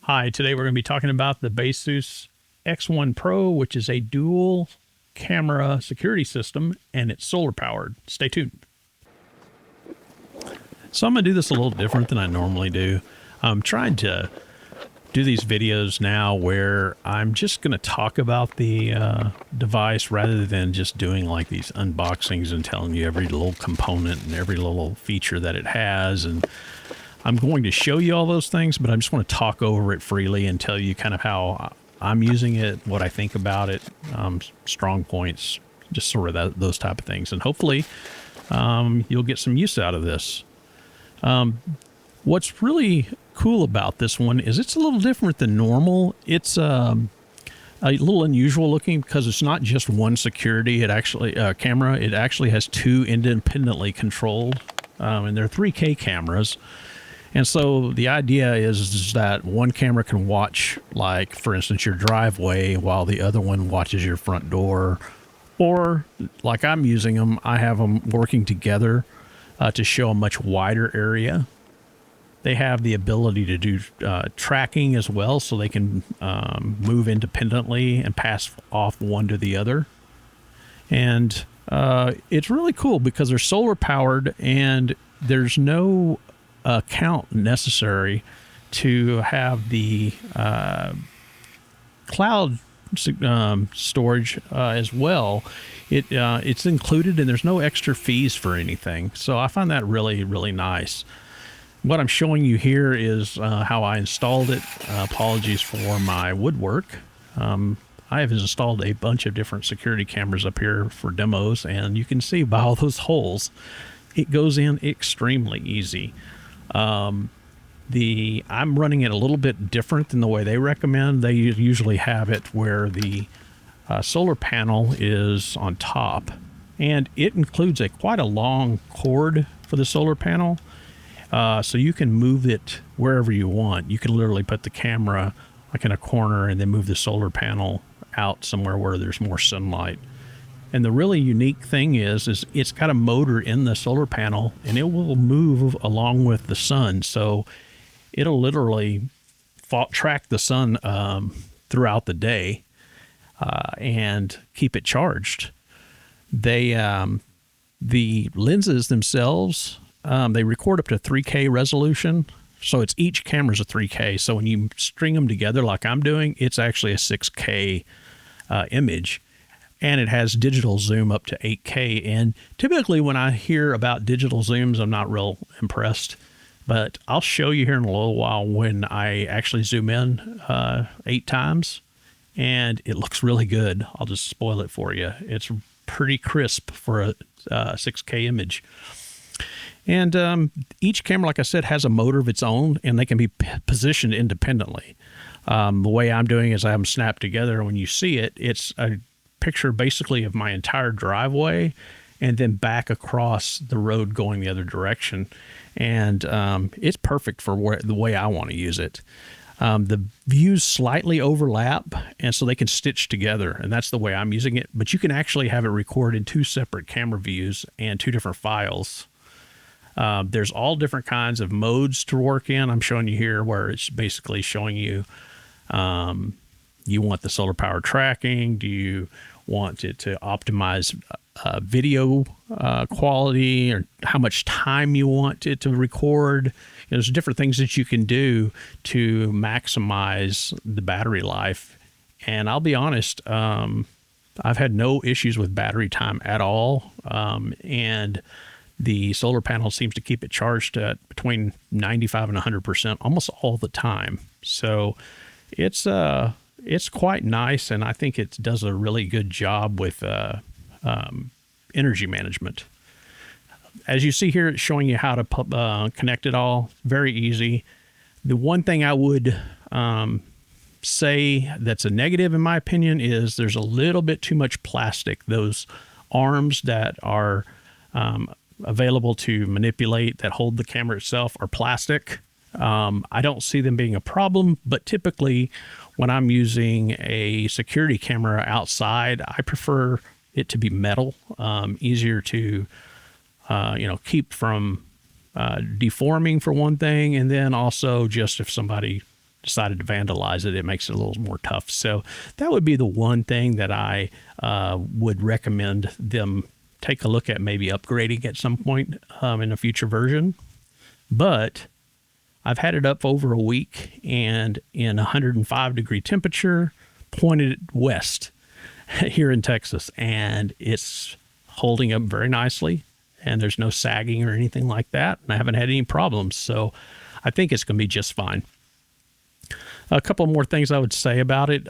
Hi, today we're going to be talking about the Baseus X1 Pro, which is a dual camera security system, and it's solar powered. Stay tuned. So I'm going to do this a little different than I normally do. I'm trying to do these videos now where I'm just going to talk about the device rather than just doing like these unboxings and telling you every little component and every little feature that it has. And I'm going to show you all those things, but I just want to talk over it freely and tell you kind of how I'm using it, what I think about it, strong points, just sort of those type of things. And hopefully you'll get some use out of this. What's really cool about this one is it's a little different than normal. It's a little unusual looking because it's not just one security camera. It actually has two independently controlled, and they're 3K cameras. And so the idea is that one camera can watch, like, for instance, your driveway while the other one watches your front door. Or, like I'm using them, I have them working together to show a much wider area. They have the ability to do tracking as well, so they can move independently and pass off one to the other. And it's really cool because they're solar powered and there's no account necessary to have the cloud storage as well. It's included and there's no extra fees for anything. So I find that really, really nice. What I'm showing you here is how I installed it. Apologies for my woodwork. I have installed a bunch of different security cameras up here for demos, and you can see by all those holes, it goes in extremely easy. I'm running it a little bit different than the way they recommend. They usually have it where the solar panel is on top, and it includes quite a long cord for the solar panel. So you can move it wherever you want. You can literally put the camera like in a corner and then move the solar panel out somewhere where there's more sunlight. And the really unique thing is it's got a motor in the solar panel and it will move along with the sun. So it'll literally track the sun throughout the day and keep it charged. The lenses themselves, they record up to 3K resolution. So each camera's a 3K. So when you string them together like I'm doing, it's actually a 6K image. And it has digital zoom up to 8K. And typically when I hear about digital zooms, I'm not real impressed. But I'll show you here in a little while when I actually zoom in 8 times. And it looks really good. I'll just spoil it for you. It's pretty crisp for a 6K image. And each camera, like I said, has a motor of its own, and they can be positioned independently. The way I'm doing is I have them snapped together. When you see it, it's a picture basically of my entire driveway and then back across the road going the other direction. And it's perfect for the way I want to use it. The views slightly overlap, and so they can stitch together, and that's the way I'm using it. But you can actually have it record in 2 separate camera views and 2 different files. There's all different kinds of modes to work in. I'm showing you here where it's basically showing you, you want the solar power tracking. Do you want it to optimize video quality, or how much time you want it to record? There's different things that you can do to maximize the battery life. And I'll be honest, I've had no issues with battery time at all. And the solar panel seems to keep it charged at between 95 and 100% almost all the time. So it's quite nice, and I think it does a really good job with energy management. As you see here, it's showing you how to connect it all. Very easy. The one thing I would say that's a negative in my opinion is there's a little bit too much plastic. Those arms that are available to manipulate that hold the camera itself are plastic. I don't see them being a problem, but typically when I'm using a security camera outside, I prefer it to be metal, easier to keep from deforming for one thing, and then also just if somebody decided to vandalize it, it makes it a little more tough. So that would be the one thing that I would recommend them take a look at, maybe upgrading at some point in a future version. But I've had it up for over a week, and in 105-degree temperature, pointed west here in Texas, and it's holding up very nicely, and there's no sagging or anything like that, and I haven't had any problems, so I think it's going to be just fine. A couple more things I would say about it.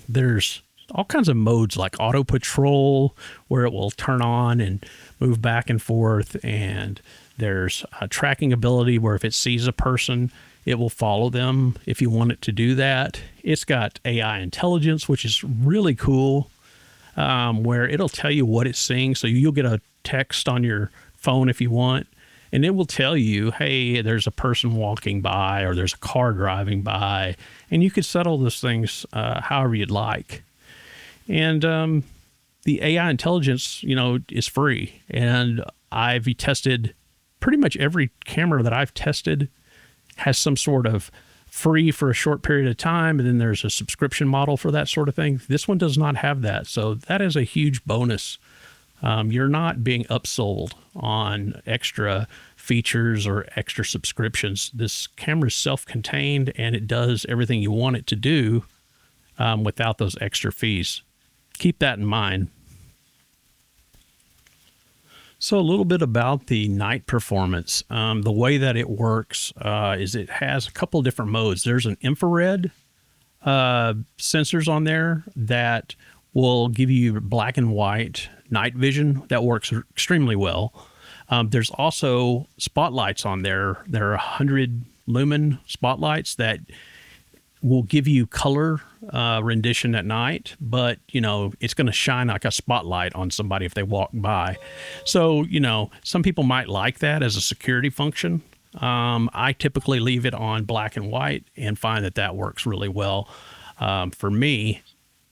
There's all kinds of modes like auto patrol, where it will turn on and move back and forth, and there's a tracking ability where if it sees a person, it will follow them if you want it to do that. It's got AI intelligence, which is really cool, where it'll tell you what it's seeing. So you'll get a text on your phone if you want, and it will tell you, hey, there's a person walking by, or there's a car driving by, and you could settle those things however you'd like. And the AI intelligence, is free, and I've tested pretty much every camera that I've tested has some sort of free for a short period of time, and then there's a subscription model for that sort of thing. This one does not have that, so that is a huge bonus. You're not being upsold on extra features or extra subscriptions. This camera is self-contained, and it does everything you want it to do without those extra fees. Keep that in mind. So a little bit about the night performance. The way that it works is it has a couple of different modes. There's an infrared sensors on there that will give you black and white night vision. That works extremely well. There's also spotlights on there. There are 100 lumen spotlights that will give you color rendition at night, but it's going to shine like a spotlight on somebody if they walk by. So some people might like that as a security function. I typically leave it on black and white and find that works really well. For me,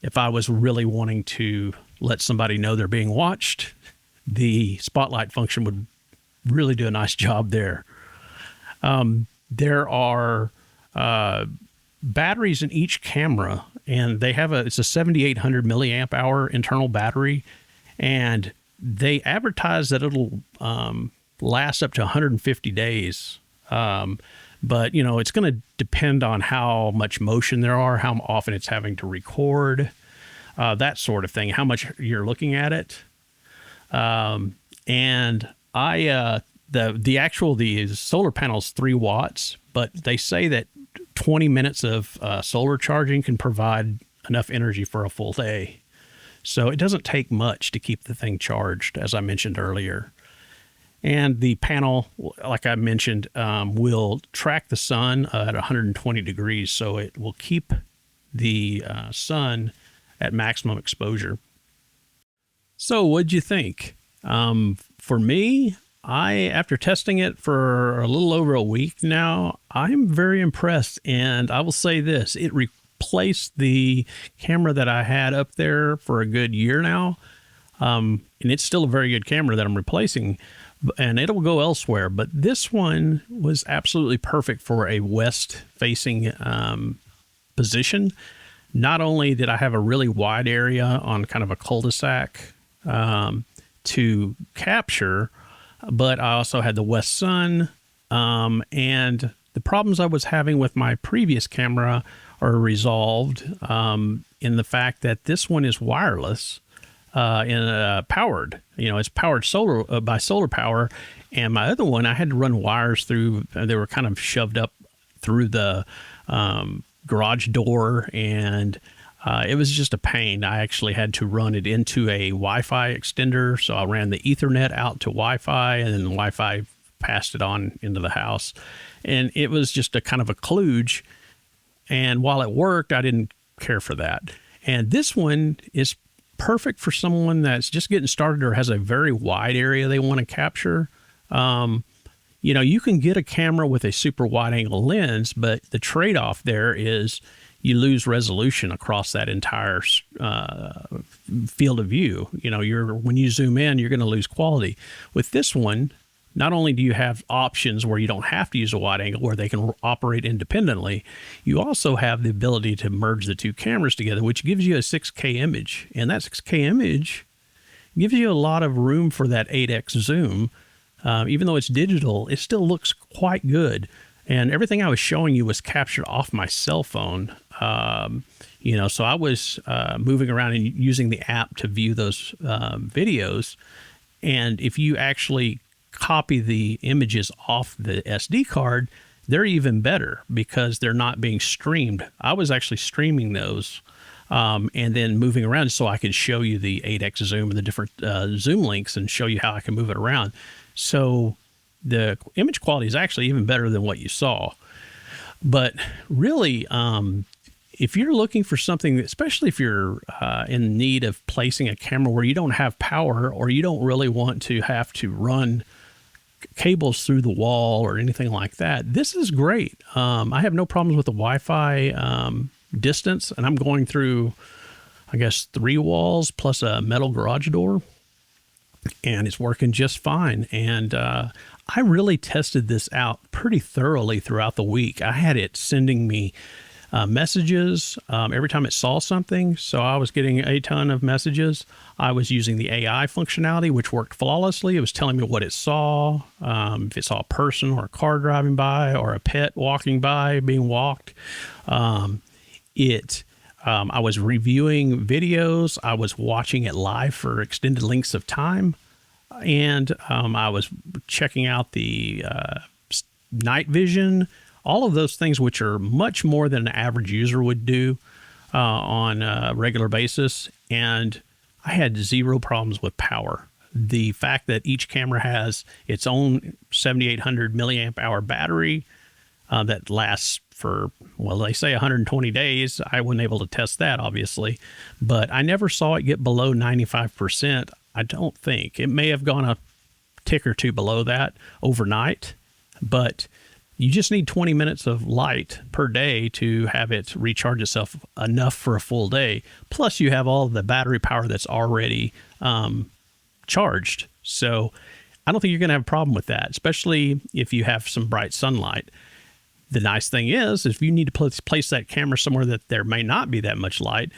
if I was really wanting to let somebody know they're being watched, the spotlight function would really do a nice job there. There are batteries in each camera, and it's a 7,800 milliamp hour internal battery, and they advertise that it'll last up to 150 days. But it's going to depend on how much motion there are, how often it's having to record, that sort of thing, how much you're looking at it. And the solar panel is 3 watts, but they say that 20 minutes of solar charging can provide enough energy for a full day. So it doesn't take much to keep the thing charged, as I mentioned earlier. And the panel, like I mentioned, will track the sun at 120 degrees. So it will keep the sun at maximum exposure. So what'd you think? For me, after testing it for a little over a week now, I'm very impressed. And I will say this, it replaced the camera that I had up there for a good year now. And it's still a very good camera that I'm replacing, and it'll go elsewhere. But this one was absolutely perfect for a west-facing position. Not only did I have a really wide area on kind of a cul-de-sac to capture, but I also had the west sun, and the problems I was having with my previous camera are resolved in the fact that this one is wireless and powered. It's powered by solar power, and my other one I had to run wires through. They were kind of shoved up through the garage door, and it was just a pain. I actually had to run it into a Wi-Fi extender. So I ran the Ethernet out to Wi-Fi, and then the Wi-Fi passed it on into the house. And it was just a kind of a kludge. And while it worked, I didn't care for that. And this one is perfect for someone that's just getting started or has a very wide area they want to capture. You can get a camera with a super wide angle lens, but the trade-off there is you lose resolution across that entire field of view. When you zoom in, you're going to lose quality. With this one, not only do you have options where you don't have to use a wide angle, where they can operate independently, you also have the ability to merge the two cameras together, which gives you a 6K image. And that 6K image gives you a lot of room for that 8X zoom. Even though it's digital, it still looks quite good. And everything I was showing you was captured off my cell phone. So I was moving around and using the app to view those videos. And if you actually copy the images off the SD card, they're even better because they're not being streamed. I was actually streaming those and then moving around so I could show you the 8X zoom and the different zoom links and show you how I can move it around. So the image quality is actually even better than what you saw. But really, if you're looking for something, especially if you're in need of placing a camera where you don't have power or you don't really want to have to run cables through the wall or anything like that, this is great. I have no problems with the Wi-Fi distance, and I'm going through, I guess, 3 walls plus a metal garage door, and it's working just fine. And I really tested this out pretty thoroughly throughout the week. I had it sending me messages every time it saw something. So I was getting a ton of messages. I was using the AI functionality, which worked flawlessly. It was telling me what it saw, if it saw a person or a car driving by or a pet walking by, being walked. I was reviewing videos. I was watching it live for extended lengths of time. And I was checking out the night vision, all of those things, which are much more than an average user would do on a regular basis. And I had zero problems with power. The fact that each camera has its own 7,800 milliamp hour battery that lasts for, well, they say 120 days. I wasn't able to test that, obviously, but I never saw it get below 95%. I don't think. It may have gone a tick or two below that overnight, but you just need 20 minutes of light per day to have it recharge itself enough for a full day. Plus, you have all the battery power that's already charged. So I don't think you're going to have a problem with that, especially if you have some bright sunlight. The nice thing is, if you need to place that camera somewhere that there may not be that much light,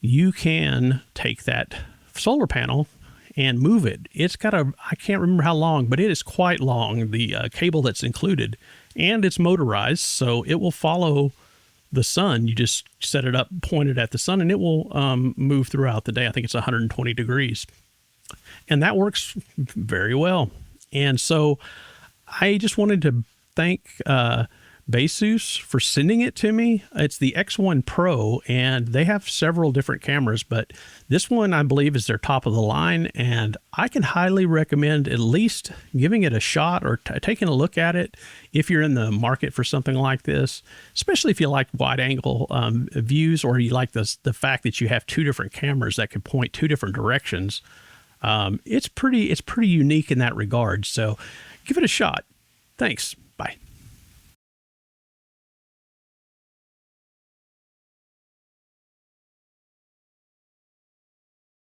you can take that solar panel and move it. It's got I can't remember how long, but it is quite long, the cable that's included, and it's motorized, so it will follow the sun. You just set it up, pointed at the sun, and it will move throughout the day. I think it's 120 degrees, and that works very well. And so I just wanted to thank Baseus for sending it to me. It's the X1 Pro, and they have several different cameras, but this one I believe is their top of the line, and I can highly recommend at least giving it a shot or taking a look at it if you're in the market for something like this, especially if you like wide angle views, or you like the fact that you have 2 different cameras that can point 2 different directions. It's pretty unique in that regard, so give it a shot. Thanks.